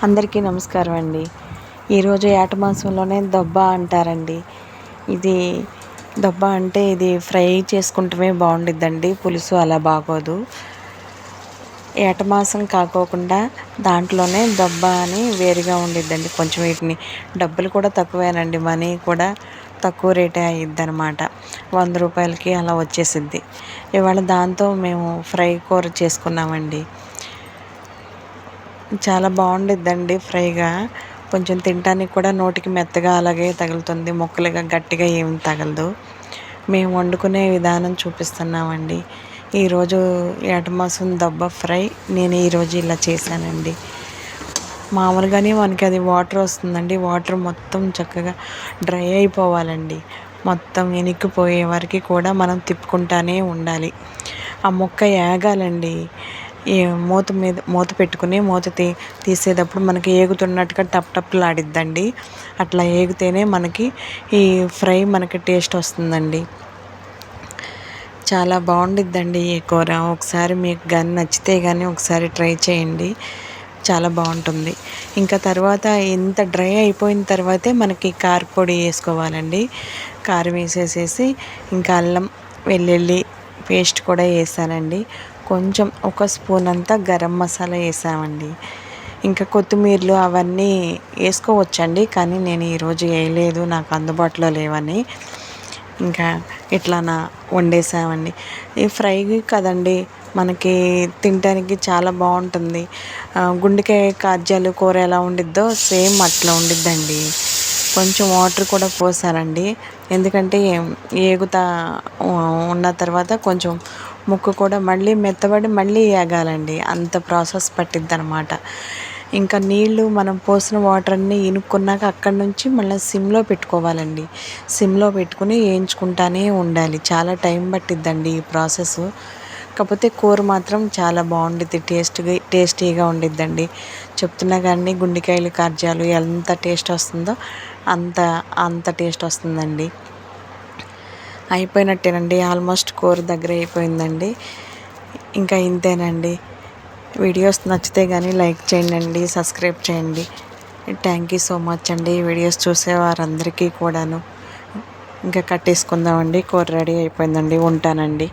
అందరికీ నమస్కారం అండి. ఈరోజు ఏట మాసంలోనే దొబ్బ అంటారండి. ఇది దొబ్బ అంటే ఇది ఫ్రై చేసుకుంటమే బాగుండిద్దండి, పులుసు అలా బాగోదు. ఏట మాసం కాకోకుండా దాంట్లోనే దొబ్బ అని వేరుగా ఉండిద్దండి. కొంచెం వీటిని డబ్బులు కూడా తక్కువేనండి, మనీ కూడా తక్కువ రేటే అయ్యిద్ది అనమాట. 100 రూపాయలకి అలా వచ్చేసిద్ది. ఇవాళ దాంతో మేము ఫ్రై కూర చేసుకున్నామండి. చాలా బాగుండిద్దండి ఫ్రైగా. కొంచెం తినటానికి కూడా నోటికి మెత్తగా అలాగే తగులుతుంది, ముక్కలుగా గట్టిగా ఏమి తగలదు. మేము వండుకునే విధానం చూపిస్తున్నామండి. ఈరోజు ఏటమాసం దబ్బ ఫ్రై నేను ఈరోజు ఇలా చేశానండి. మామూలుగానే మనకి అది వాటర్ వస్తుందండి, వాటర్ మొత్తం చక్కగా డ్రై అయిపోవాలండి. మొత్తం ఎనిక్కిపోయే వరకు కూడా మనం తిప్పుకుంటానే ఉండాలి. ఆ ముక్క ఏగాలండి. ఈ మూత పెట్టుకుని తీసేటప్పుడు మనకి ఏగుతున్నట్టుగా టప్లాడిద్దండి. అట్లా ఏగితేనే మనకి ఈ ఫ్రై మనకి టేస్ట్ వస్తుందండి. చాలా బాగుండిద్దండి ఈ కూర. ఒకసారి మీకు కానీ నచ్చితే కానీ ఒకసారి ట్రై చేయండి, చాలా బాగుంటుంది. ఇంకా తర్వాత ఇంత డ్రై అయిపోయిన తర్వాతే మనకి కారపొడి వేసుకోవాలండి. కారం వేసేసేసి ఇంకా అల్లం వెల్లుల్లి పేస్ట్ కూడా వేసానండి. కొంచెం ఒక స్పూన్ అంతా గరం మసాలా వేసామండి. ఇంకా కొత్తిమీరలు అవన్నీ వేసుకోవచ్చండి, కానీ నేను ఈరోజు వేయలేదు, నాకు అందుబాటులో లేవని. ఇంకా ఇట్లా వండేసామండి. ఈ ఫ్రై కదండి, మనకి తినడానికి చాలా బాగుంటుంది. గుండెకాయ కాజాలు కూర ఎలా ఉండిద్దో సేమ్ అట్లా ఉండిద్దండి. కొంచెం వాటర్ కూడా పోసానండి, ఎందుకంటే ఏగుతా ఉన్న తర్వాత కొంచెం ముక్క కూడా మళ్ళీ మెత్తబడి మళ్ళీ ఏగాలండి. అంత ప్రాసెస్ పట్టిద్ది అనమాట. ఇంకా నీళ్ళు మనం పోసిన వాటర్ అన్నీ ఇనుక్కున్నాక అక్కడి నుంచి మళ్ళీ సిమ్లో పెట్టుకోవాలండి. సిమ్లో పెట్టుకుని వేయించుకుంటానే ఉండాలి. చాలా టైం పట్టిద్దండి ఈ ప్రాసెస్. కాకపోతే కూర మాత్రం చాలా బాగుండిద్ది, టేస్టీగా ఉండిద్దండి. చెప్తున్నా కానీ గుండెకాయలు కార్జాలు ఎంత టేస్ట్ వస్తుందో అంత టేస్ట్ వస్తుందండి. అయిపోయినట్టేనండి, ఆల్మోస్ట్ కూర దగ్గర అయిపోయిందండి. ఇంకా ఇంతేనండి. వీడియోస్ నచ్చితే కానీ లైక్ చేయండి, సబ్స్క్రైబ్ చేయండి. థ్యాంక్ యూ సో మచ్ అండి. వీడియోస్ చూసేవారందరికీ కూడాను. ఇంకా కట్టేసుకుందామండి, కూర రెడీ అయిపోయిందండి. ఉంటానండి.